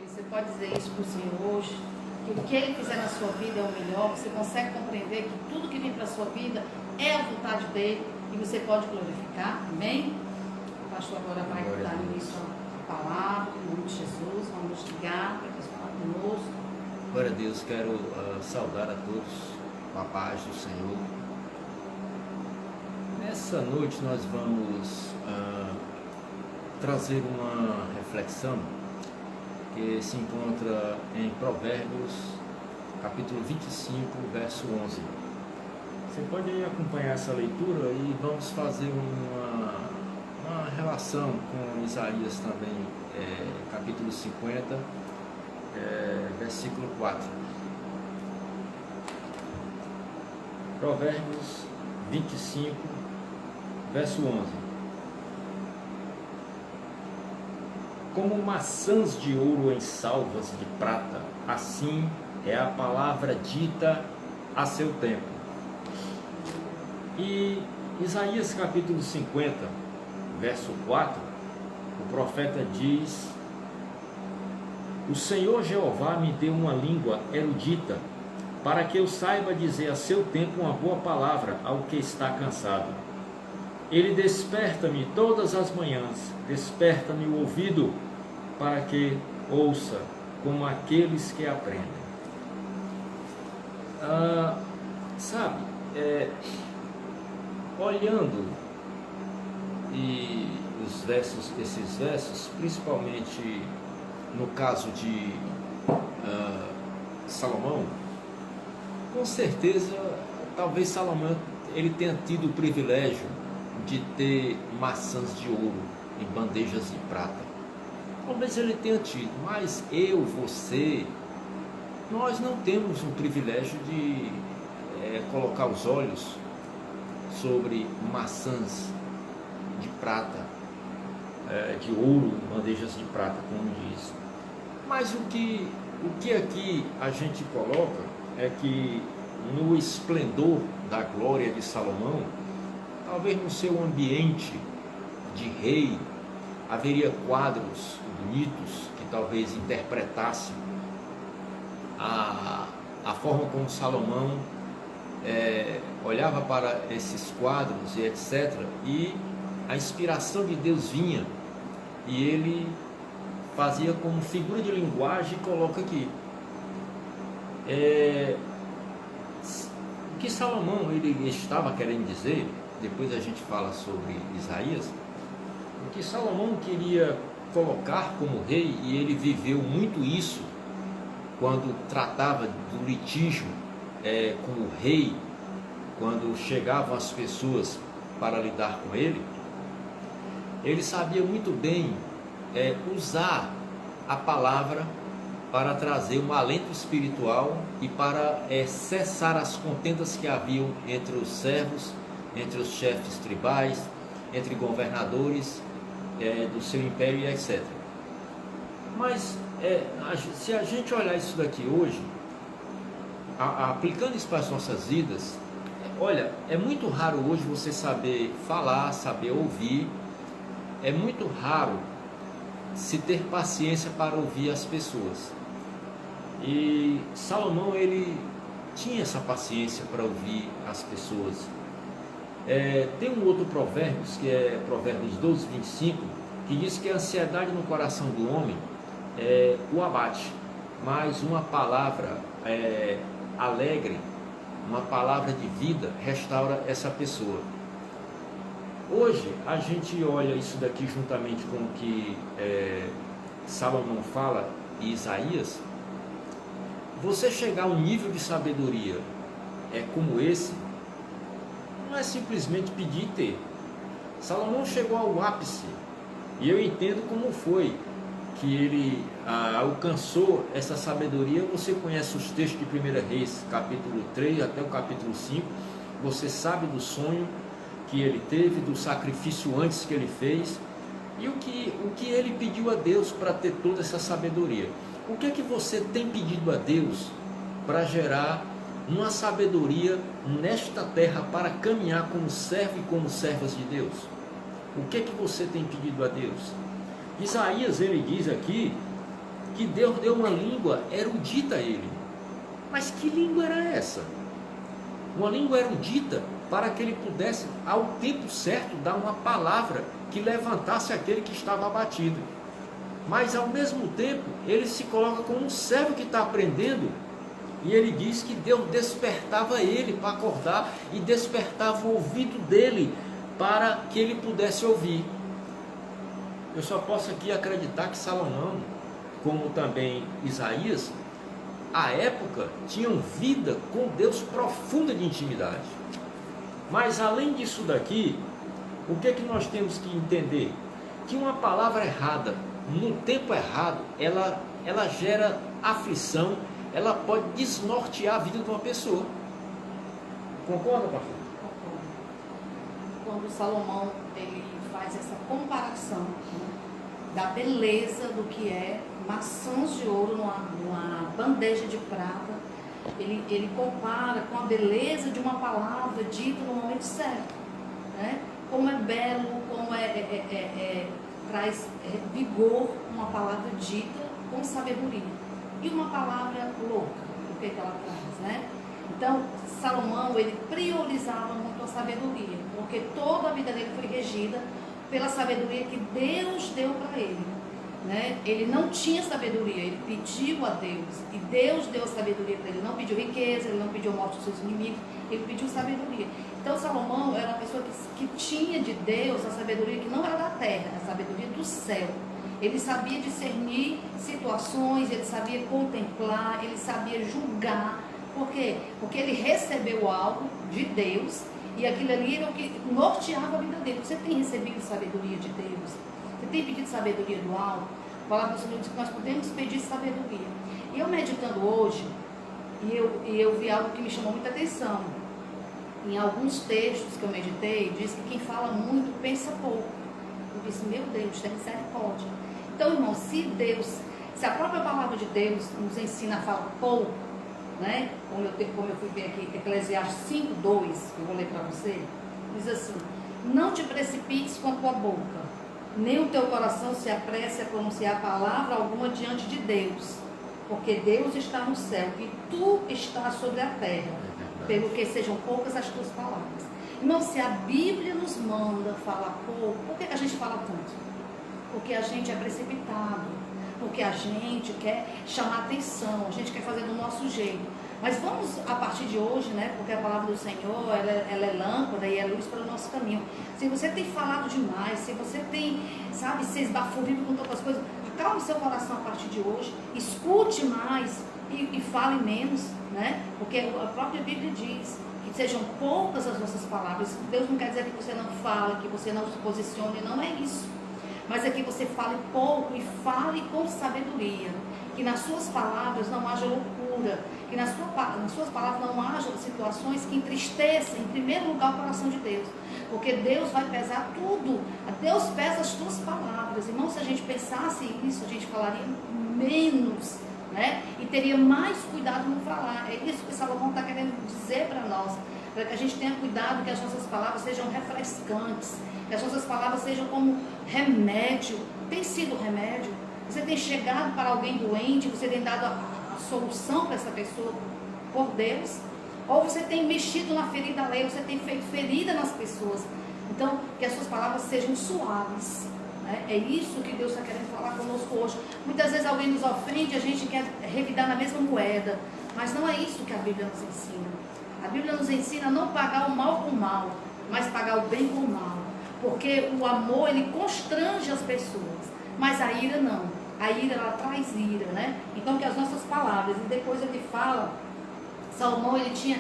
Você pode dizer isso para o Senhor hoje, que o que Ele fizer na sua vida é o melhor. Você consegue compreender que tudo que vem para a sua vida é a vontade dEle e você pode glorificar. Amém? O pastor agora vai dar início à palavra, em nome de Jesus. Vamos ligar para que Ele fale conosco. Glória a Deus, quero saudar a todos com a paz do Senhor. Nessa noite nós vamos trazer uma reflexão que se encontra em Provérbios, capítulo 25, verso 11. Você pode acompanhar essa leitura e vamos fazer uma relação com Isaías também, capítulo 50, versículo 4. Provérbios 25, verso 11. Como maçãs de ouro em salvas de prata, assim é a palavra dita a seu tempo. E Isaías capítulo 50, verso 4, o profeta diz: O Senhor Jeová me deu uma língua erudita, para que eu saiba dizer a seu tempo uma boa palavra ao que está cansado. Ele desperta-me todas as manhãs, desperta-me o ouvido, para que ouça como aqueles que aprendem. Olhando esses versos, principalmente no caso de Salomão, com certeza, talvez Salomão ele tenha tido o privilégio de ter maçãs de ouro em bandejas de prata. Talvez ele tenha tido, mas eu, você, nós não temos o privilégio de colocar os olhos sobre maçãs de prata, de ouro, bandejas de prata, como diz. Mas o que aqui a gente coloca é que no esplendor da glória de Salomão, talvez no seu ambiente de rei, haveria quadros bonitos que talvez interpretassem a forma como Salomão olhava para esses quadros e etc. E a inspiração de Deus vinha e ele fazia como figura de linguagem e coloca aqui. O que Salomão ele estava querendo dizer, depois a gente fala sobre Isaías, o que Salomão queria colocar como rei, e ele viveu muito isso quando tratava do litígio com o rei, quando chegavam as pessoas para lidar com ele, ele sabia muito bem usar a palavra para trazer um alento espiritual e para cessar as contendas que haviam entre os servos, entre os chefes tribais, entre governadores do seu império e etc. Mas se a gente olhar isso daqui hoje, aplicando isso para as nossas vidas, olha, é muito raro hoje você saber falar, saber ouvir, é muito raro se ter paciência para ouvir as pessoas. E Salomão ele tinha essa paciência para ouvir as pessoas. Tem um outro provérbio, que é Provérbios 12, 25, que diz que a ansiedade no coração do homem o abate, mas uma palavra alegre, uma palavra de vida, restaura essa pessoa. Hoje, a gente olha isso daqui juntamente com o que Salomão fala em Isaías. Você chegar a um nível de sabedoria como esse, não é simplesmente pedir e ter. Salomão chegou ao ápice, e eu entendo como foi que ele alcançou essa sabedoria. Você conhece os textos de 1 Reis, capítulo 3 até o capítulo 5, você sabe do sonho que ele teve, do sacrifício antes que ele fez, e o que ele pediu a Deus para ter toda essa sabedoria. O que é que você tem pedido a Deus para gerar uma sabedoria nesta terra para caminhar como servo e como servas de Deus? O que é que você tem pedido a Deus? Isaías ele diz aqui que Deus deu uma língua erudita a ele. Mas que língua era essa? Uma língua erudita para que ele pudesse, ao tempo certo, dar uma palavra que levantasse aquele que estava abatido. Mas ao mesmo tempo, ele se coloca como um servo que está aprendendo, e ele diz que Deus despertava ele para acordar e despertava o ouvido dele para que ele pudesse ouvir. Eu só posso aqui acreditar que Salomão, como também Isaías, à época tinham vida com Deus profunda de intimidade. Mas além disso daqui, o que é que nós temos que entender? Que uma palavra errada, no tempo errado, ela gera aflição, ela pode desnortear a vida de uma pessoa. Concorda, pastor? Concordo. Quando Salomão ele faz essa comparação, né, da beleza do que é maçãs de ouro numa bandeja de prata, ele compara com a beleza de uma palavra dita no momento certo, né? Como é belo, como traz vigor uma palavra dita com sabedoria, e uma palavra louca, o que ela traz, né? Então, Salomão, ele priorizava muito a sabedoria, porque toda a vida dele foi regida pela sabedoria que Deus deu para ele, né? Ele não tinha sabedoria, ele pediu a Deus, e Deus deu a sabedoria para ele. Não pediu riqueza, ele não pediu a morte dos seus inimigos, ele pediu sabedoria. Então Salomão era uma pessoa que tinha de Deus a sabedoria que não era da terra, a sabedoria do céu. Ele sabia discernir situações, ele sabia contemplar, ele sabia julgar. Por quê? Porque ele recebeu algo de Deus, e aquilo ali era o que norteava a vida dele. Você tem recebido sabedoria de Deus? Você tem pedido sabedoria do alto? A palavra do Senhor diz que nós podemos pedir sabedoria. E eu meditando hoje, e eu vi algo que me chamou muita atenção. Em alguns textos que eu meditei, diz que quem fala muito pensa pouco. Eu disse, meu Deus, tem misericórdia. Então, irmão, se a própria palavra de Deus nos ensina a falar pouco, né? Como eu fui ver aqui, Eclesiastes 5:2, que eu vou ler para você, diz assim: não te precipites com a tua boca, nem o teu coração se apresse a pronunciar palavra alguma diante de Deus, porque Deus está no céu e tu estás sobre a terra, pelo que sejam poucas as tuas palavras. Irmão, se a Bíblia nos manda falar pouco, por que a gente fala tanto? Porque a gente é precipitado, porque a gente quer chamar atenção, a gente quer fazer do nosso jeito. Mas vamos, a partir de hoje, né, porque a palavra do Senhor, ela é lâmpada e é luz para o nosso caminho. Se você tem falado demais, se você tem, sabe, se esbaforido com tantas coisas, acalme seu coração a partir de hoje, escute mais e fale menos, né? Porque a própria Bíblia diz que sejam poucas as nossas palavras. Deus não quer dizer que você não fala, que você não se posicione, não é isso. Mas é que você fale pouco e fale com sabedoria. Que nas suas palavras não haja loucura. Que nas suas palavras não haja situações que entristecem, em primeiro lugar, o coração de Deus. Porque Deus vai pesar tudo. Deus pesa as tuas palavras. Irmão, se a gente pensasse isso, a gente falaria menos, né? E teria mais cuidado no falar. É isso que Salomão está querendo dizer para nós. Para que a gente tenha cuidado, que as nossas palavras sejam refrescantes, que as nossas palavras sejam como remédio. Tem sido remédio? Você tem chegado para alguém doente, você tem dado a solução para essa pessoa por Deus? Ou você tem mexido na ferida alheia, você tem feito ferida nas pessoas? Então, que as suas palavras sejam suaves, né? É isso que Deus está querendo falar conosco hoje. Muitas vezes alguém nos ofende, a gente quer revidar na mesma moeda, mas não é isso que a Bíblia nos ensina. A Bíblia nos ensina a não pagar o mal com o mal, mas pagar o bem com o mal. Porque o amor, ele constrange as pessoas, mas a ira não. A ira, ela traz ira, né? Então, que as nossas palavras, e depois ele fala, Salomão, ele tinha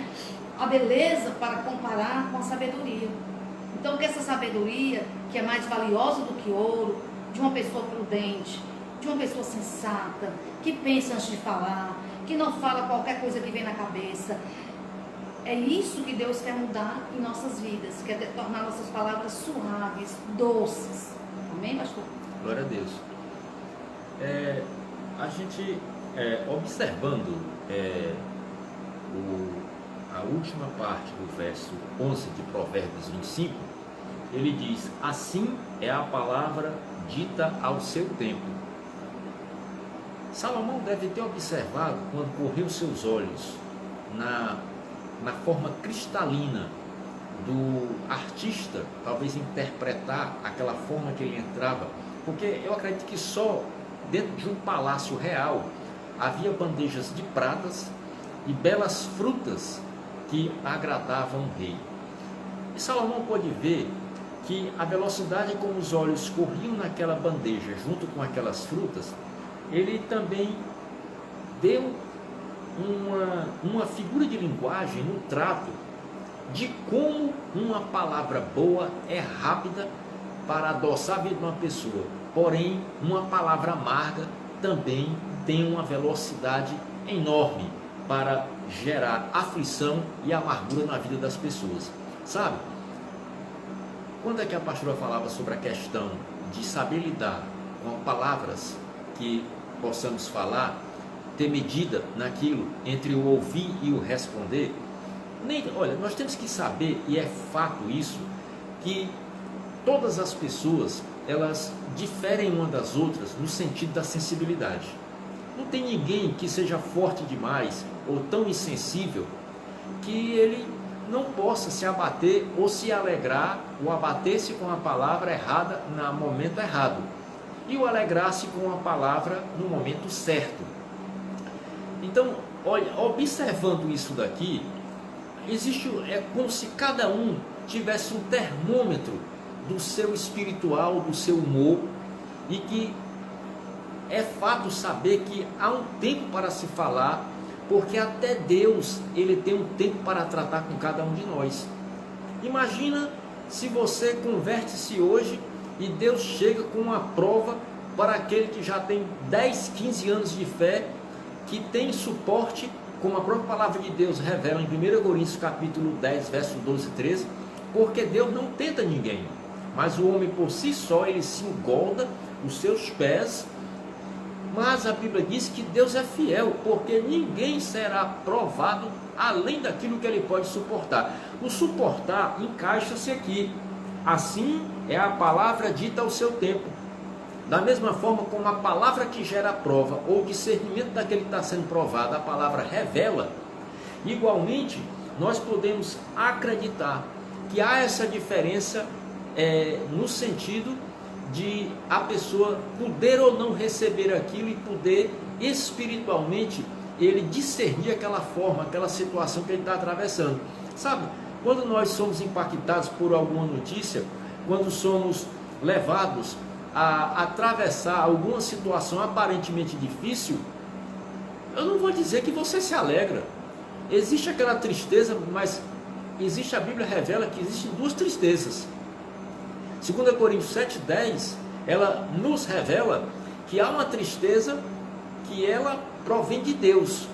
a beleza para comparar com a sabedoria. Então, que essa sabedoria, que é mais valiosa do que ouro, de uma pessoa prudente, de uma pessoa sensata, que pensa antes de falar, que não fala qualquer coisa que vem na cabeça. É isso que Deus quer mudar em nossas vidas, quer tornar nossas palavras suaves, doces. Amém, pastor? Glória a Deus. A gente, observando a última parte do verso 11 de Provérbios 25, ele diz: assim é a palavra dita ao seu tempo. Salomão deve ter observado, quando correu seus olhos na forma cristalina do artista, talvez interpretar aquela forma que ele entrava, porque eu acredito que só dentro de um palácio real havia bandejas de pratas e belas frutas que agradavam o rei. E Salomão pôde ver que a velocidade como os olhos corriam naquela bandeja junto com aquelas frutas, ele também deu uma figura de linguagem no trato de como uma palavra boa é rápida para adoçar a vida de uma pessoa, porém uma palavra amarga também tem uma velocidade enorme para gerar aflição e amargura na vida das pessoas. Sabe, quando é que a pastora falava sobre a questão de saber lidar com palavras que possamos falar, ter medida naquilo entre o ouvir e o responder? Olha, nós temos que saber, e é fato isso, que todas as pessoas, elas diferem uma das outras no sentido da sensibilidade. Não tem ninguém que seja forte demais ou tão insensível que ele não possa se abater ou se alegrar, ou abater-se com a palavra errada no momento errado, e o alegrar-se com a palavra no momento certo. Então, olha, observando isso daqui, é como se cada um tivesse um termômetro do seu espiritual, do seu humor, e que é fato saber que há um tempo para se falar, porque até Deus, ele tem um tempo para tratar com cada um de nós. Imagina se você converte-se hoje e Deus chega com uma prova para aquele que já tem 10, 15 anos de fé, que tem suporte, como a própria palavra de Deus revela em 1 Coríntios capítulo 10, verso 12 e 13, porque Deus não tenta ninguém, mas o homem por si só, ele se engolda os seus pés. Mas a Bíblia diz que Deus é fiel, porque ninguém será provado além daquilo que ele pode suportar. O suportar encaixa-se aqui. Assim é a palavra dita ao seu tempo. Da mesma forma como a palavra que gera a prova, ou o discernimento daquele que está sendo provado, a palavra revela, igualmente nós podemos acreditar que há essa diferença no sentido de a pessoa poder ou não receber aquilo e poder espiritualmente ele discernir aquela forma, aquela situação que ele está atravessando. Sabe, quando nós somos impactados por alguma notícia, quando somos levados a atravessar alguma situação aparentemente difícil, eu não vou dizer que você se alegra. Existe aquela tristeza, mas a Bíblia revela que existem duas tristezas. 2 Coríntios 7,10, ela nos revela que há uma tristeza que ela provém de Deus.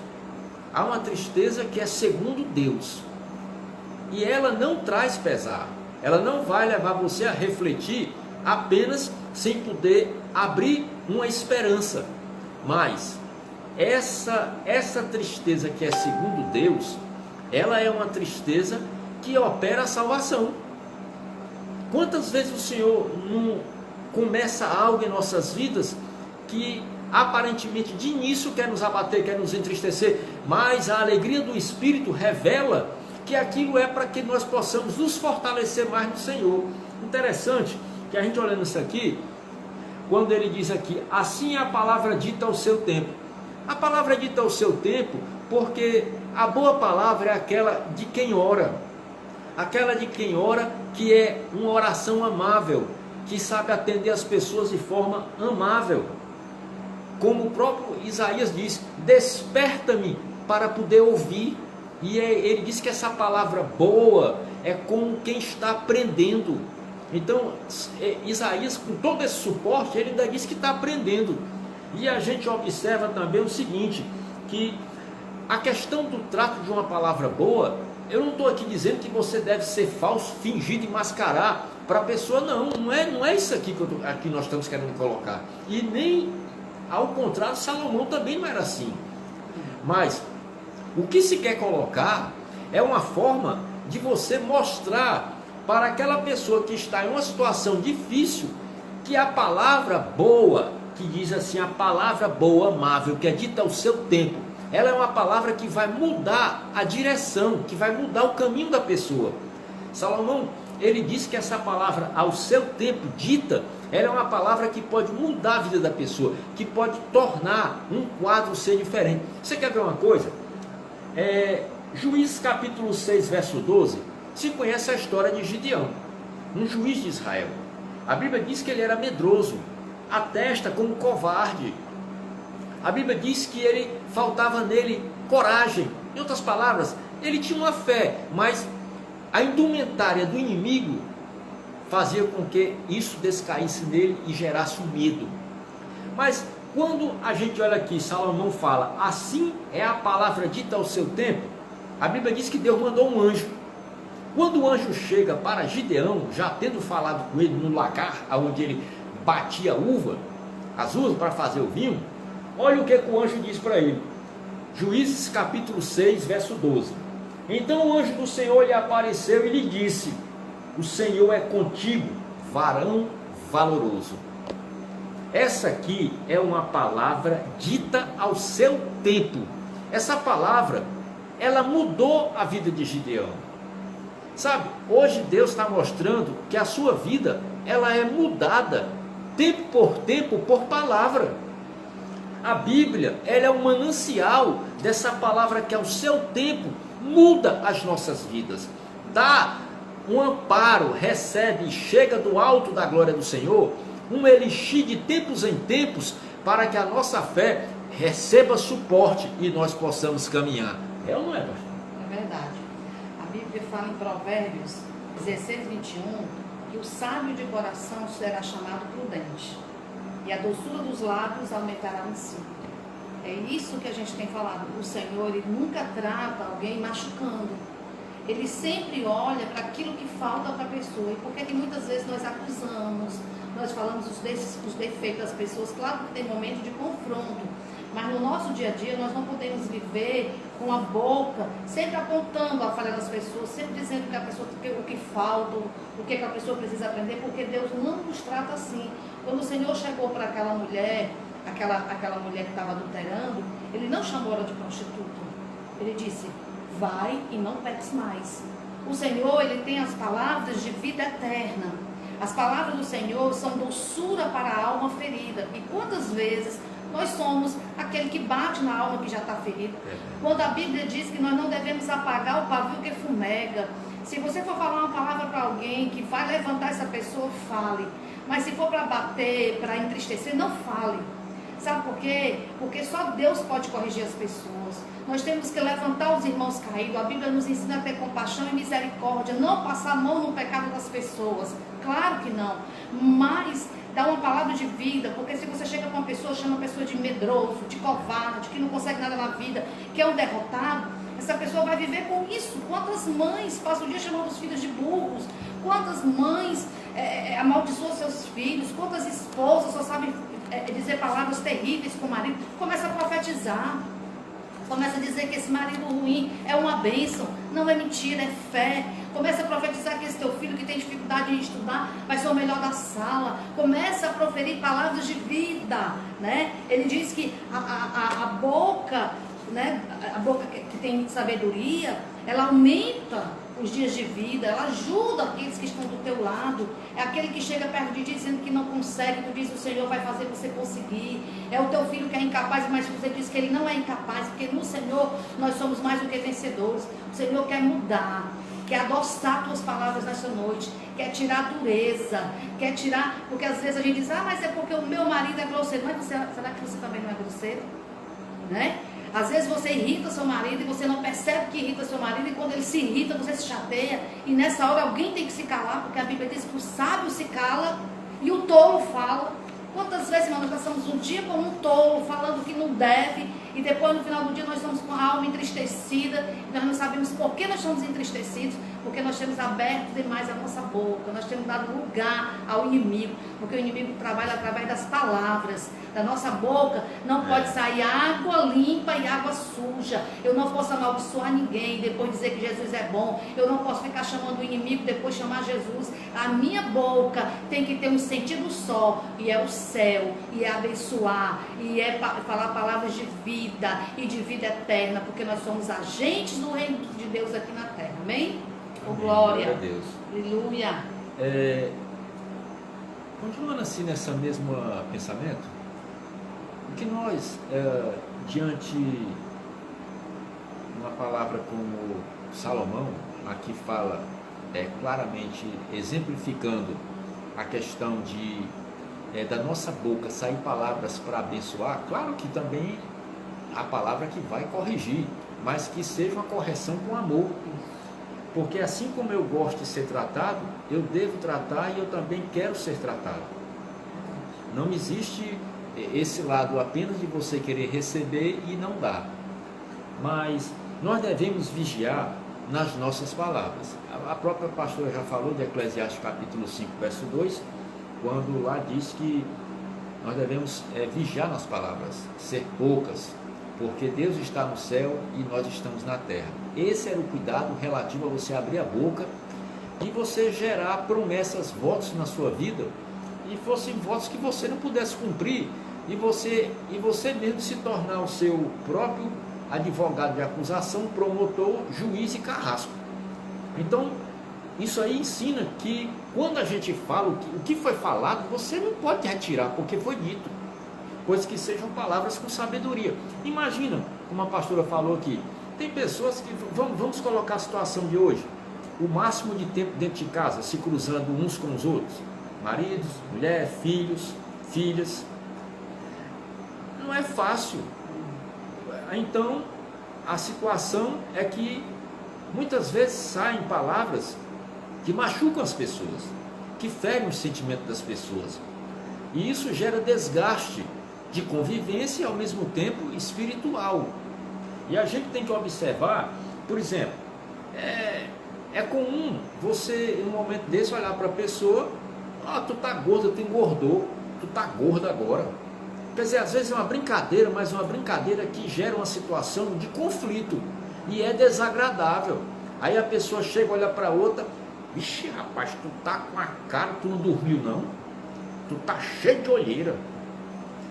Há uma tristeza que é segundo Deus. E ela não traz pesar. Ela não vai levar você a refletir apenas sem poder abrir uma esperança. Mas essa tristeza que é segundo Deus, ela é uma tristeza que opera a salvação. Quantas vezes o Senhor não começa algo em nossas vidas que aparentemente de início quer nos abater, quer nos entristecer, mas a alegria do Espírito revela que aquilo é para que nós possamos nos fortalecer mais no Senhor. Interessante que a gente olhando isso aqui, quando ele diz aqui, assim é a palavra dita ao seu tempo. A palavra dita ao seu tempo, porque a boa palavra é aquela de quem ora. Aquela de quem ora, que é uma oração amável, que sabe atender as pessoas de forma amável. Como o próprio Isaías diz, desperta-me para poder ouvir. E ele diz que essa palavra boa é como quem está aprendendo. Então, Isaías, com todo esse suporte, ele ainda diz que está aprendendo. E a gente observa também o seguinte, que a questão do trato de uma palavra boa, eu não estou aqui dizendo que você deve ser falso, fingir e mascarar para a pessoa, não é isso aqui que nós estamos querendo colocar. E nem, ao contrário, Salomão também não era assim. Mas o que se quer colocar é uma forma de você mostrar para aquela pessoa que está em uma situação difícil que a palavra boa, que diz assim, a palavra boa, amável, que é dita ao seu tempo, ela é uma palavra que vai mudar a direção, que vai mudar o caminho da pessoa. Salomão, ele diz que essa palavra ao seu tempo dita, ela é uma palavra que pode mudar a vida da pessoa, que pode tornar um quadro ser diferente. Você quer ver uma coisa? Juízes capítulo 6, verso 12, se conhece a história de Gideão, um juiz de Israel. A Bíblia diz que ele era medroso, a testa como covarde. A Bíblia diz que ele faltava nele coragem. Em outras palavras, ele tinha uma fé, mas a indumentária do inimigo fazia com que isso descaísse nele e gerasse um medo. Mas quando a gente olha aqui, Salomão fala, assim é a palavra dita ao seu tempo, a Bíblia diz que Deus mandou um anjo. Quando o anjo chega para Gideão, já tendo falado com ele no lagar, onde ele batia as uvas para fazer o vinho, olha o que o anjo diz para ele. Juízes capítulo 6, verso 12. Então o anjo do Senhor lhe apareceu e lhe disse, o Senhor é contigo, varão valoroso. Essa aqui é uma palavra dita ao seu tempo. Essa palavra, ela mudou a vida de Gideão. Sabe, hoje Deus está mostrando que a sua vida, ela é mudada, tempo, por palavra. A Bíblia, ela é um manancial dessa palavra que ao seu tempo muda as nossas vidas. Dá um amparo, recebe e chega do alto da glória do Senhor, um elixir de tempos em tempos, para que a nossa fé receba suporte e nós possamos caminhar. É ou não é, pastor? É verdade. A Bíblia fala em Provérbios 16, 21, que o sábio de coração será chamado prudente, e a doçura dos lábios aumentará em si. É isso que a gente tem falado. O Senhor, Ele nunca trata alguém machucando. Ele sempre olha para aquilo que falta para a pessoa. E por que muitas vezes nós acusamos, nós falamos os defeitos das pessoas? Claro que tem momentos de confronto, mas no nosso dia a dia nós não podemos viver com a boca sempre apontando a falha das pessoas, sempre dizendo que a pessoa o que falta, o que a pessoa precisa aprender, porque Deus não nos trata assim. Quando o Senhor chegou para aquela mulher, aquela mulher que estava adulterando, Ele não chamou ela de prostituta. Ele disse, vai e não peques mais. O Senhor, Ele tem as palavras de vida eterna. As palavras do Senhor são doçura para a alma ferida. E quantas vezes nós somos aquele que bate na alma que já está ferida? Quando a Bíblia diz que nós não devemos apagar o pavio que fumega. Se você for falar uma palavra para alguém que vai levantar essa pessoa, fale. Mas se for para bater, para entristecer, não fale. Sabe por quê? Porque só Deus pode corrigir as pessoas. Nós temos que levantar os irmãos caídos. A Bíblia nos ensina a ter compaixão e misericórdia. Não passar a mão no pecado das pessoas. Claro que não. Mas dá uma palavra de vida. Porque se você chega com uma pessoa, chama a pessoa de medroso, de covarde, que não consegue nada na vida, que é um derrotado, essa pessoa vai viver com isso. Quantas mães passam o dia chamando os filhos de burros? Quantas mães amaldiçoam seus filhos? Quantas esposas só sabem dizer palavras terríveis com o marido? Começa a profetizar. Começa a dizer que esse marido ruim é uma bênção. Não é mentira, é fé. Começa a profetizar que esse teu filho que tem dificuldade em estudar vai ser o melhor da sala. Começa a proferir palavras de vida, né? Ele diz que a boca, né? A boca que tem sabedoria, ela aumenta os dias de vida, ela ajuda aqueles que estão do teu lado. É aquele que chega perto de ti dizendo que não consegue, tu diz o Senhor vai fazer você conseguir. É o teu filho que é incapaz, mas você diz que ele não é incapaz, porque no Senhor nós somos mais do que vencedores. O Senhor quer mudar, quer adoçar tuas palavras nessa noite, quer tirar a dureza, quer tirar, porque às vezes a gente diz, mas é porque o meu marido é grosseiro. Mas será que você também não é grosseiro? Né? Às vezes você irrita seu marido e você não percebe que irrita seu marido, e quando ele se irrita, você se chateia, e nessa hora alguém tem que se calar, porque a Bíblia diz que o sábio se cala e o tolo fala. Quantas vezes, nós passamos um dia como um tolo, falando que não deve, E depois, no final do dia, nós estamos com a alma entristecida. Nós não sabemos por que nós estamos entristecidos. Porque nós temos aberto demais a nossa boca. Nós temos dado lugar ao inimigo. Porque o inimigo trabalha através das palavras. Da nossa boca não pode sair água limpa e água suja. Eu não posso amaldiçoar ninguém, depois dizer que Jesus é bom. Eu não posso ficar chamando o inimigo, depois chamar Jesus. A minha boca tem que ter um sentido só. E é o céu. E é abençoar. E é falar palavras de vida e de vida eterna. Porque nós somos agentes do reino de Deus aqui na terra. Amém? Oh, glória a Deus. Aleluia. Continuando assim nessa mesma pensamento, o que nós, diante de uma palavra como Salomão, aqui fala claramente, exemplificando a questão de da nossa boca sair palavras para abençoar, claro que também a palavra que vai corrigir, mas que seja uma correção com amor. Porque assim como eu gosto de ser tratado, eu devo tratar e eu também quero ser tratado. Não existe esse lado apenas de você querer receber e não dar. Mas nós devemos vigiar nas nossas palavras. A própria pastora já falou de Eclesiastes capítulo 5, verso 2, quando lá diz que nós devemos vigiar nas palavras, ser poucas, porque Deus está no céu e nós estamos na terra. Esse era o cuidado relativo a você abrir a boca e você gerar promessas, votos na sua vida, e fossem votos que você não pudesse cumprir, e você mesmo se tornar o seu próprio advogado de acusação, promotor, juiz e carrasco. Então, isso aí ensina que quando a gente fala o que foi falado, você não pode retirar, porque foi dito. Coisas que sejam palavras com sabedoria. Imagina, como a pastora falou aqui, tem pessoas que, vamos colocar a situação de hoje, o máximo de tempo dentro de casa, se cruzando uns com os outros, maridos, mulher, filhos, filhas, não é fácil. Então, a situação é que muitas vezes saem palavras que machucam as pessoas, que ferem o sentimento das pessoas, e isso gera desgaste de convivência e ao mesmo tempo espiritual. E a gente tem que observar, por exemplo, é comum você em um momento desse olhar para a pessoa, tu tá gorda, tu engordou, tu tá gorda agora. Quer dizer, às vezes é uma brincadeira, mas uma brincadeira que gera uma situação de conflito e é desagradável. Aí a pessoa chega, olha para outra, vixe rapaz, tu tá com a cara, tu não dormiu não? Tu tá cheio de olheira.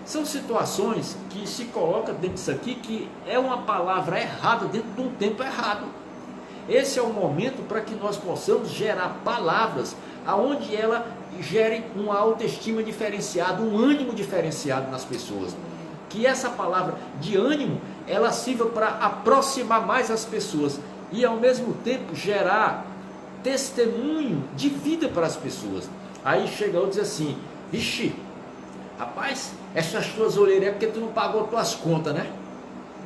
São situações que se coloca dentro disso aqui, que é uma palavra errada dentro de um tempo errado. Esse é o momento para que nós possamos gerar palavras aonde ela gere uma autoestima diferenciada, um ânimo diferenciado nas pessoas. Que essa palavra de ânimo, ela sirva para aproximar mais as pessoas e ao mesmo tempo gerar testemunho de vida para as pessoas. Aí chega outro e diz assim, vixe, rapaz, essas tuas olheiras é porque tu não pagou tuas contas, né?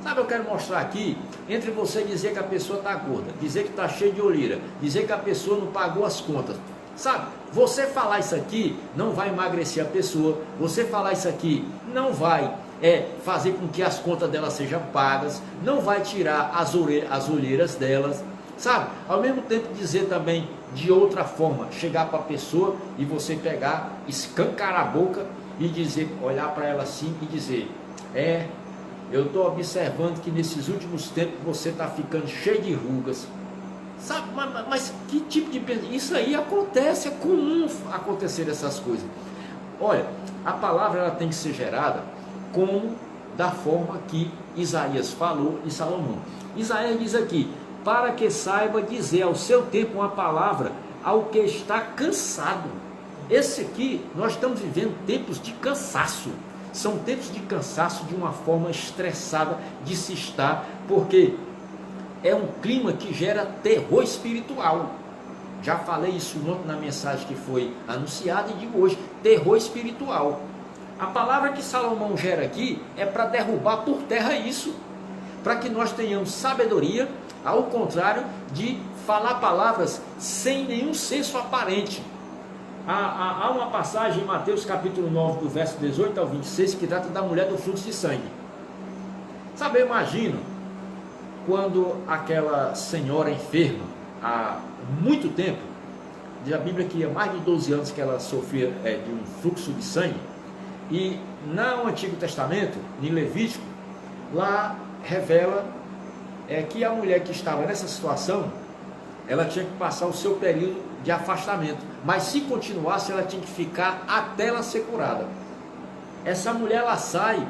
Sabe, eu quero mostrar aqui, entre você dizer que a pessoa está gorda, dizer que está cheia de olheira, dizer que a pessoa não pagou as contas. Sabe, você falar isso aqui não vai emagrecer a pessoa, você falar isso aqui não vai fazer com que as contas dela sejam pagas, não vai tirar as olheiras delas, sabe? Ao mesmo tempo dizer também de outra forma, chegar para a pessoa e você pegar, escancarar a boca e dizer, olhar para ela assim e dizer, eu estou observando que nesses últimos tempos você está ficando cheio de rugas. Sabe, mas que tipo de... Isso aí acontece, é comum acontecer essas coisas. Olha, a palavra ela tem que ser gerada como da forma que Isaías falou em Salomão. Isaías diz aqui, para que saiba dizer ao seu tempo uma palavra ao que está cansado. Esse aqui, nós estamos vivendo tempos de cansaço. São tempos de cansaço de uma forma estressada de se estar, porque é um clima que gera terror espiritual. Já falei isso ontem na mensagem que foi anunciada e digo hoje, terror espiritual. A palavra que Salomão gera aqui é para derrubar por terra isso, para que nós tenhamos sabedoria, ao contrário de falar palavras sem nenhum senso aparente. Há uma passagem em Mateus capítulo 9, do verso 18 ao 26, que trata da mulher do fluxo de sangue. Sabe, eu imagino quando aquela senhora enferma, há muito tempo, diz a Bíblia que há mais de 12 anos que ela sofria de um fluxo de sangue, e no Antigo Testamento, em Levítico, lá revela que a mulher que estava nessa situação, ela tinha que passar o seu período de afastamento, mas se continuasse, ela tinha que ficar até ela ser curada. Essa mulher, ela sai,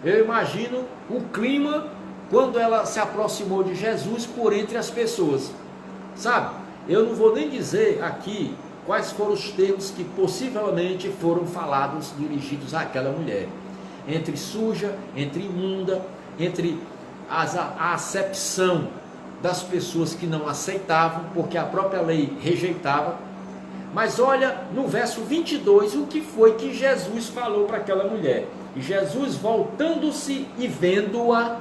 eu imagino o clima quando ela se aproximou de Jesus por entre as pessoas, sabe? Eu não vou nem dizer aqui quais foram os termos que possivelmente foram falados, dirigidos àquela mulher, entre suja, entre imunda, entre a acepção das pessoas que não aceitavam, porque a própria lei rejeitava. Mas olha no verso 22 o que foi que Jesus falou para aquela mulher. E Jesus, voltando-se e vendo-a,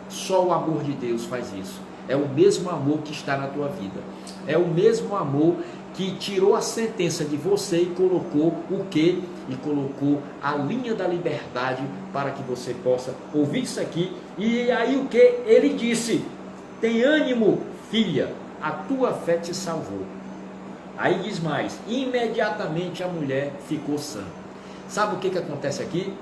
só o amor de Deus faz isso. É o mesmo amor que está na tua vida. É o mesmo amor que tirou a sentença de você e colocou o quê? E colocou a linha da liberdade para que você possa ouvir isso aqui. E aí o que? Ele disse: tem ânimo, filha, a tua fé te salvou. Aí diz mais: imediatamente a mulher ficou sã. Sabe o que acontece aqui?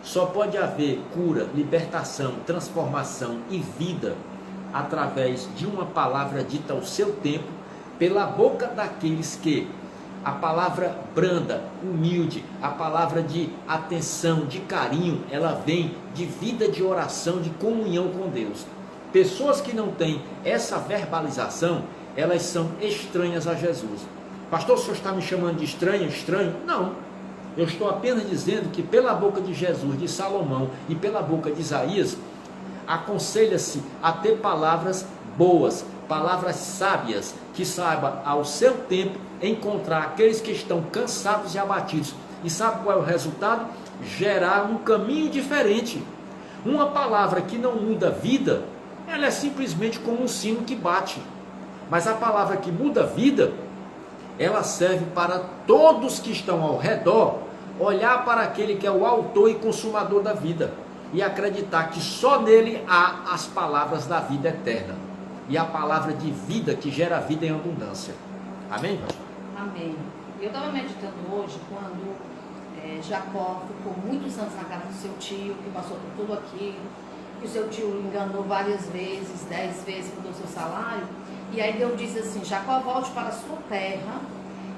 Só pode haver cura, libertação, transformação e vida através de uma palavra dita ao seu tempo, pela boca daqueles que a palavra branda, humilde, a palavra de atenção, de carinho, ela vem de vida de oração, de comunhão com Deus. Pessoas que não têm essa verbalização, elas são estranhas a Jesus. Pastor, o senhor está me chamando de estranho? Estranho? Não. Eu estou apenas dizendo que pela boca de Jesus, de Salomão e pela boca de Isaías, aconselha-se a ter palavras boas, palavras sábias, que saiba ao seu tempo encontrar aqueles que estão cansados e abatidos. E sabe qual é o resultado? Gerar um caminho diferente. Uma palavra que não muda a vida, ela é simplesmente como um sino que bate. Mas a palavra que muda a vida, ela serve para todos que estão ao redor olhar para aquele que é o autor e consumador da vida e acreditar que só nele há as palavras da vida eterna e a palavra de vida que gera vida em abundância. Amém? Amém. Eu estava meditando hoje quando Jacó ficou muitos anos na casa do seu tio, que passou por tudo aquilo, que o seu tio enganou várias vezes, 10 vezes mudou seu salário. E aí Deus diz assim: Jacó, volte para a sua terra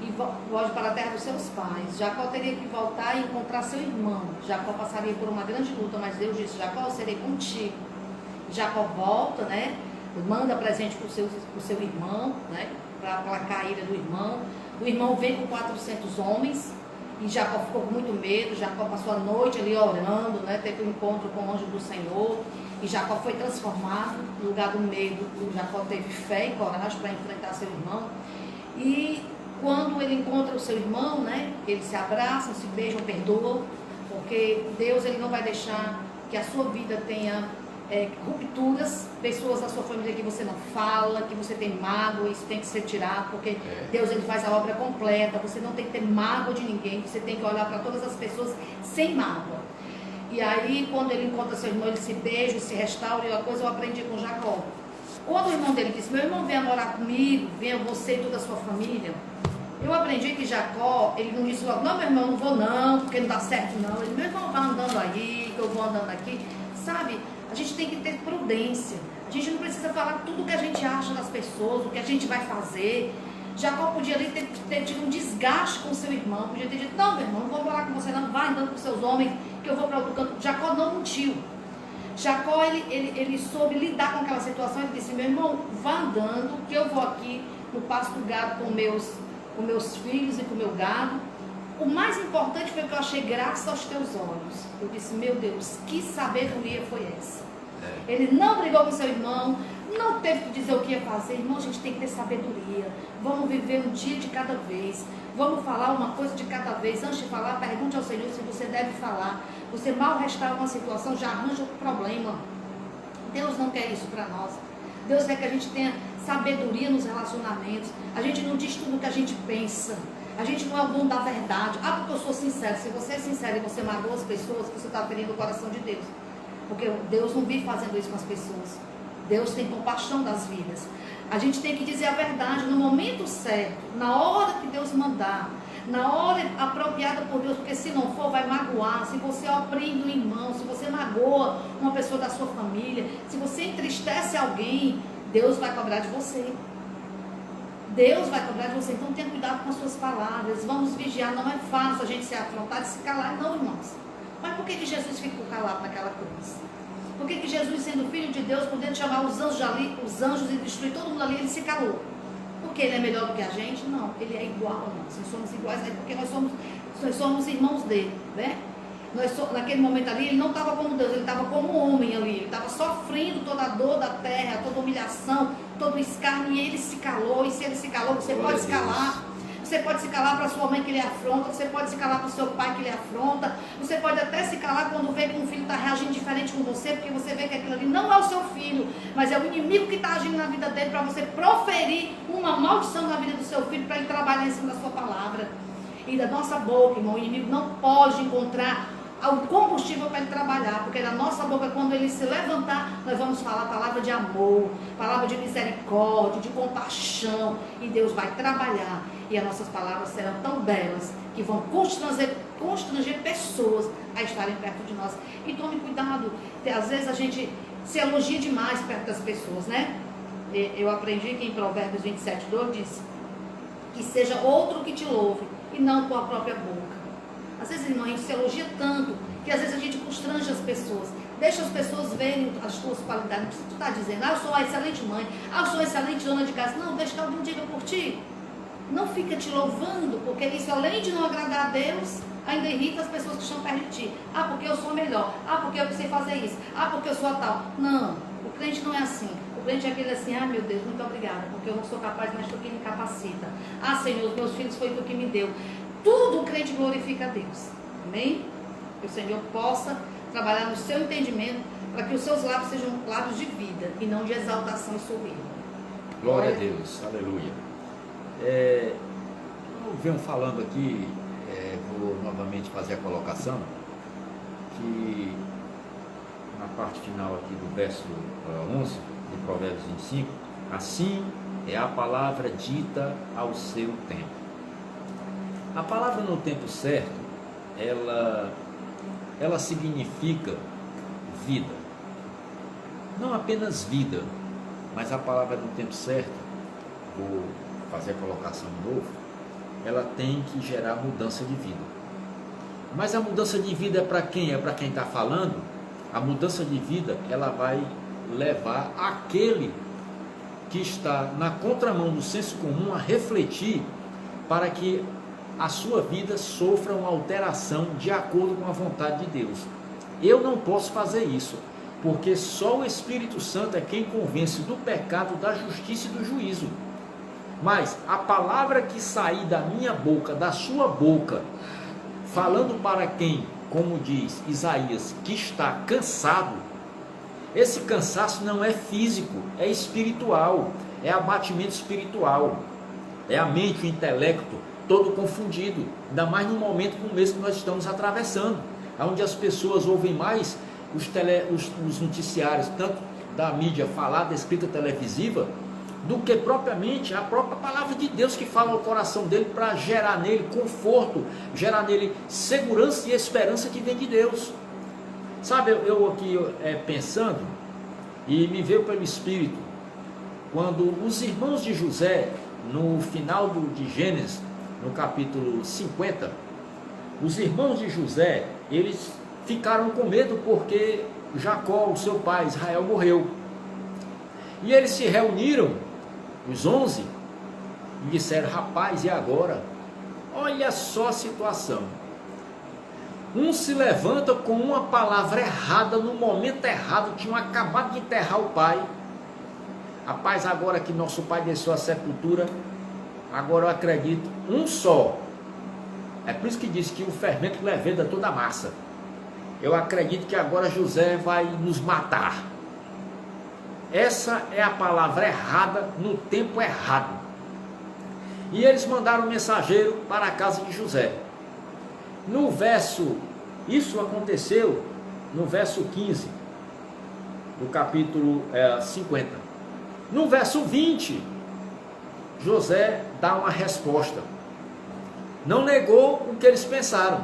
e volte para a terra dos seus pais. Jacó teria que voltar e encontrar seu irmão. Jacó passaria por uma grande luta, mas Deus disse: Jacó, eu serei contigo. Jacó volta, né? Manda presente para o seu irmão, né? Para aplacar a ira do irmão. O irmão vem com 400 homens e Jacó ficou com muito medo. Jacó passou a noite ali orando, né? Teve um encontro com o anjo do Senhor. E Jacó foi transformado. No lugar do medo, Jacó teve fé e coragem para enfrentar seu irmão. E quando ele encontra o seu irmão, né, eles se abraçam, se beijam, perdoam, porque Deus, ele não vai deixar que a sua vida tenha rupturas, pessoas da sua família que você não fala, que você tem mágoa, isso tem que ser tirado, porque Deus, ele faz a obra completa. Você não tem que ter mágoa de ninguém, você tem que olhar para todas as pessoas sem mágoa. E aí, quando ele encontra seu irmão, ele se beija, se restaura. E uma coisa eu aprendi com Jacó. Quando o irmão dele disse: meu irmão, venha morar comigo, venha você e toda a sua família. Eu aprendi que Jacó, ele não disse logo: não, meu irmão, não vou não, porque não dá certo não. Ele: meu irmão, vai andando aí, que eu vou andando aqui. Sabe, a gente tem que ter prudência. A gente não precisa falar tudo o que a gente acha das pessoas, o que a gente vai fazer. Jacó podia ali ter tido um desgaste com seu irmão, podia ter dito: não, meu irmão, não vou falar com você não, vai andando com seus homens, que eu vou para outro canto. Jacó não mentiu. Jacó, ele soube lidar com aquela situação. Ele disse: meu irmão, vá andando, que eu vou aqui no pasto do gado com meus filhos e com o meu gado. O mais importante foi que eu achei graça aos teus olhos. Eu disse: meu Deus, que sabedoria foi essa? Ele não brigou com seu irmão, não teve que dizer o que ia fazer. Irmão, a gente tem que ter sabedoria. Vamos viver um dia de cada vez. Vamos falar uma coisa de cada vez. Antes de falar, pergunte ao Senhor se você deve falar. Você mal restaura uma situação, já arranja outro problema. Deus não quer isso para nós. Deus quer que a gente tenha sabedoria nos relacionamentos. A gente não diz tudo o que a gente pensa. A gente não é o dono da verdade. Ah, porque eu sou sincero. Se você é sincero e você magoa as pessoas, você está ferindo o coração de Deus. Porque Deus não vive fazendo isso com as pessoas. Deus tem compaixão das vidas. A gente tem que dizer a verdade no momento certo, na hora que Deus mandar, na hora apropriada por Deus, porque se não for, vai magoar. Se você oprime um irmão, se você magoa uma pessoa da sua família, se você entristece alguém, Deus vai cobrar de você. Deus vai cobrar de você. Então tenha cuidado com as suas palavras. Vamos vigiar. Não é fácil a gente se afrontar e se calar, não, irmãos. Mas por que Jesus ficou calado naquela cruz? Por que Jesus, sendo filho de Deus, podendo chamar os anjos e destruir todo mundo ali, ele se calou? Porque ele é melhor do que a gente? Não, ele é igual a nós. Nós somos iguais a ele, porque nós somos irmãos dele, né? Naquele momento ali, ele não estava como Deus, ele estava como homem ali. Ele estava sofrendo toda a dor da terra, toda a humilhação, todo o escárnio, e ele se calou. E se ele se calou, você pode se calar. Você pode se calar para sua mãe que ele afronta, você pode se calar para o seu pai que ele afronta, você pode até se calar quando vê que um filho está reagindo diferente com você, porque você vê que aquilo ali não é o seu filho, mas é o inimigo que está agindo na vida dele, para você proferir uma maldição na vida do seu filho, para ele trabalhar em cima da sua palavra. E da nossa boca, irmão, o inimigo não pode encontrar o combustível para ele trabalhar, porque na nossa boca, quando ele se levantar, nós vamos falar palavra de amor, palavra de misericórdia, de compaixão, e Deus vai trabalhar, e as nossas palavras serão tão belas, que vão constranger pessoas a estarem perto de nós. E tome cuidado, às vezes a gente se elogia demais perto das pessoas, né? Eu aprendi que em Provérbios 27:2 diz, que seja outro que te louve, e não tua própria boca. Às vezes, irmão, a gente se elogia tanto, que às vezes a gente constrange as pessoas. Deixa as pessoas verem as tuas qualidades. Não precisa tu estar dizendo, eu sou uma excelente mãe, eu sou uma excelente dona de casa. Não, deixa que alguém diga por ti. Não fica te louvando, porque isso, além de não agradar a Deus, ainda irrita as pessoas que estão perto de ti. Ah, porque eu sou melhor. Ah, porque eu sei fazer isso. Ah, porque eu sou a tal. Não, o crente não é assim. O crente é aquele assim, meu Deus, muito obrigada, porque eu não sou capaz, mas tu que me capacita. Ah, Senhor, os meus filhos foi tu que me deu. Tudo o crente glorifica a Deus. Amém? Que o Senhor possa trabalhar no seu entendimento, para que os seus lábios sejam lábios de vida e não de exaltação e soberba. Glória a Deus, aleluia. Eu venho falando aqui, vou novamente fazer a colocação, que na parte final aqui do verso 11 de Provérbios 25, assim é a palavra dita ao seu tempo. A palavra no tempo certo, ela significa vida. Não apenas vida, mas a palavra no tempo certo, vou fazer a colocação de novo, ela tem que gerar mudança de vida. Mas a mudança de vida é para quem? É para quem está falando? A mudança de vida, ela vai levar aquele que está na contramão do senso comum a refletir para que a sua vida sofra uma alteração de acordo com a vontade de Deus. Eu não posso fazer isso, porque só o Espírito Santo é quem convence do pecado, da justiça e do juízo. Mas a palavra que sair da minha boca, da sua boca, falando para quem, como diz Isaías, que está cansado, esse cansaço não é físico, é espiritual, é abatimento espiritual, é a mente, o intelecto, todo confundido, ainda mais no momento como esse que nós estamos atravessando, onde as pessoas ouvem mais os noticiários, tanto da mídia falada, escrita, televisiva, do que propriamente a própria palavra de Deus que fala ao coração dele para gerar nele conforto, gerar nele segurança e esperança que vem de Deus. Sabe, eu aqui pensando, e me veio pelo Espírito, quando os irmãos de José, no final de Gênesis, no capítulo 50, os irmãos de José, eles ficaram com medo porque Jacó, o seu pai, Israel, morreu. E eles se reuniram, os 11, e disseram, rapaz, e agora? Olha só a situação. Um se levanta com uma palavra errada, no momento errado, tinham acabado de enterrar o pai. Rapaz, agora que nosso pai desceu à sepultura, agora eu acredito, um só. É por isso que diz que o fermento leveda toda a massa. Eu acredito que agora José vai nos matar. Essa é a palavra errada no tempo errado. E eles mandaram um mensageiro para a casa de José. No verso, isso aconteceu no verso 15 do capítulo 50. No verso 20, José dá uma resposta. Não negou o que eles pensaram,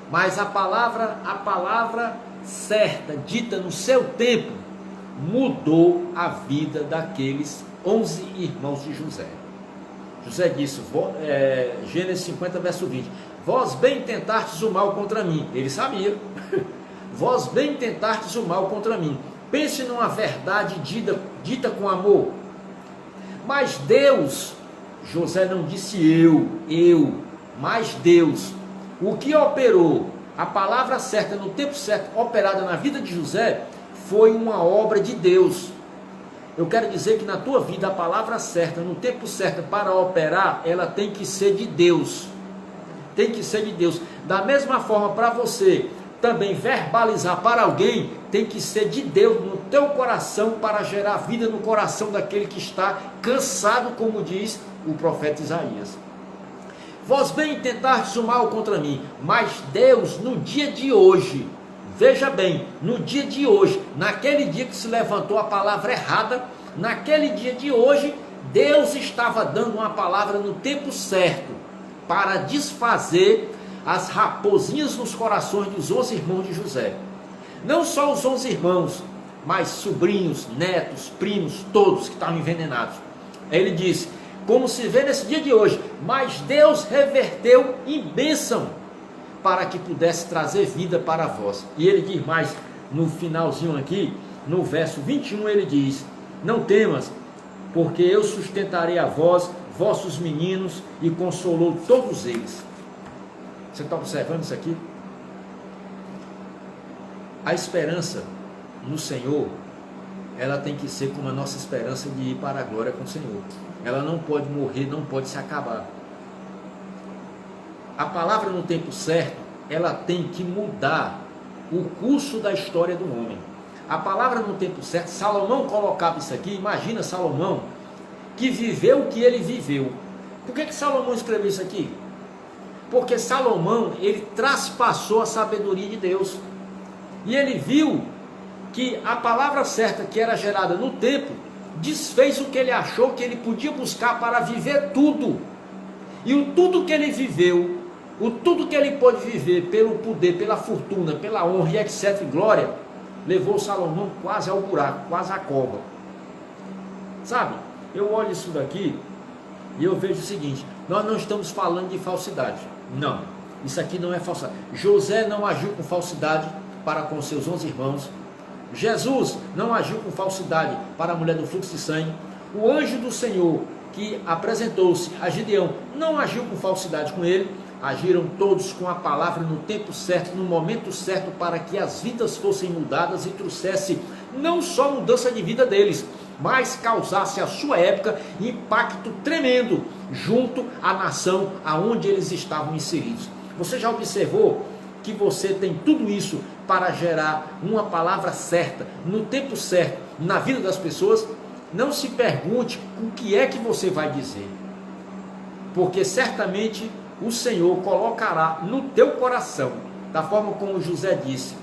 mas a palavra certa, dita no seu tempo, mudou a vida daqueles 11 irmãos de José. José disse, Gênesis 50, verso 20, vós bem tentastes o mal contra mim. Ele sabia. Vós bem tentastes o mal contra mim. Pense numa verdade dita com amor. Mas Deus, José não disse eu, mas Deus, o que operou a palavra certa no tempo certo, operada na vida de José, foi uma obra de Deus. Eu quero dizer que na tua vida a palavra certa, no tempo certo para operar, ela tem que ser de Deus. Tem que ser de Deus. Da mesma forma, para você também verbalizar para alguém, tem que ser de Deus no teu coração, para gerar vida no coração daquele que está cansado, como diz o profeta Isaías. Vós bem tentastes o mal contra mim, mas Deus no dia de hoje, veja bem, no dia de hoje, naquele dia que se levantou a palavra errada, naquele dia de hoje, Deus estava dando uma palavra no tempo certo, para desfazer as raposinhas nos corações dos 11 irmãos de José. Não só os 11 irmãos, mas sobrinhos, netos, primos, todos que estavam envenenados. Aí ele disse, como se vê nesse dia de hoje, mas Deus reverteu em bênção, para que pudesse trazer vida para vós. E ele diz mais, no finalzinho aqui, no verso 21, ele diz, não temas, porque eu sustentarei a vós, vossos meninos, e consolou todos eles. Você está observando isso aqui? A esperança no Senhor, ela tem que ser como a nossa esperança de ir para a glória com o Senhor. Ela não pode morrer, não pode se acabar. A palavra no tempo certo, ela tem que mudar o curso da história do homem. A palavra no tempo certo, Salomão colocava isso aqui, imagina Salomão, que viveu o que ele viveu. Por que Salomão escreveu isso aqui? Porque Salomão, ele traspassou a sabedoria de Deus. E ele viu que a palavra certa que era gerada no tempo, desfez o que ele achou que ele podia buscar para viver tudo. E o tudo que ele viveu, o tudo que ele pôde viver pelo poder, pela fortuna, pela honra e etc. glória, levou Salomão quase ao buraco, quase à cova. Sabe, eu olho isso daqui e eu vejo o seguinte, nós não estamos falando de falsidade. Não, isso aqui não é falsidade. José não agiu com falsidade para com seus 11 irmãos. Jesus não agiu com falsidade para a mulher do fluxo de sangue. O anjo do Senhor que apresentou-se a Gideão não agiu com falsidade com ele. Agiram todos com a palavra no tempo certo, no momento certo, para que as vidas fossem mudadas e trouxesse não só mudança de vida deles, mas causasse a sua época impacto tremendo junto à nação aonde eles estavam inseridos. Você já observou que você tem tudo isso para gerar uma palavra certa, no tempo certo, na vida das pessoas? Não se pergunte o que é que você vai dizer, porque certamente o Senhor colocará no teu coração, da forma como José disse,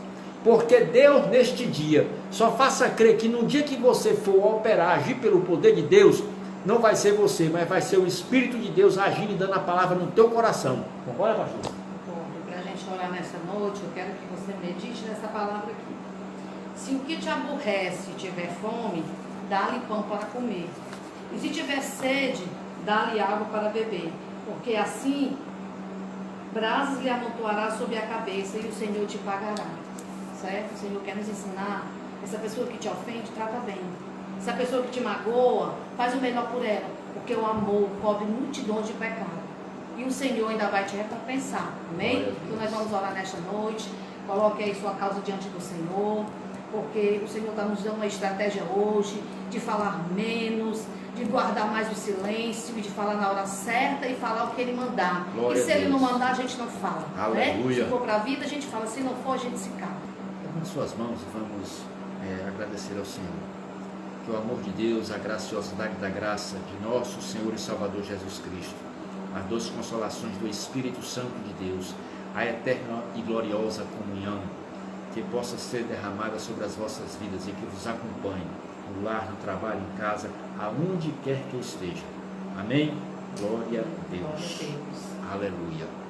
porque Deus neste dia, só faça crer que no dia que você for operar, agir pelo poder de Deus, não vai ser você, mas vai ser o Espírito de Deus agindo e dando a palavra no teu coração. Concorda, pastor? Para a gente orar nessa noite, eu quero que você medite nessa palavra aqui. Se o que te aborrece tiver fome, dá-lhe pão para comer. E se tiver sede, dá-lhe água para beber. Porque assim, brasas lhe amontoará sobre a cabeça e o Senhor te pagará. Certo? O Senhor quer nos ensinar. Essa pessoa que te ofende, trata bem. Essa pessoa que te magoa, faz o melhor por ela. Porque o amor cobre multidões de pecados. E o Senhor ainda vai te recompensar. Amém? Então nós vamos orar nesta noite. Coloque aí sua causa diante do Senhor. Porque o Senhor está nos dando uma estratégia hoje de falar menos, de guardar mais o silêncio e de falar na hora certa e falar o que Ele mandar. Glória e se Ele não mandar, a gente não fala. Aleluia. Né? Se for para a vida, a gente fala. Se não for, a gente se cala. Levante suas mãos e vamos agradecer ao Senhor. Que o amor de Deus, a graciosidade da graça de nosso Senhor e Salvador Jesus Cristo, as doces consolações do Espírito Santo de Deus, a eterna e gloriosa comunhão, que possa ser derramada sobre as vossas vidas e que vos acompanhe no lar, no trabalho, em casa, aonde quer que esteja. Amém? Glória a Deus. Glória a Deus. Aleluia.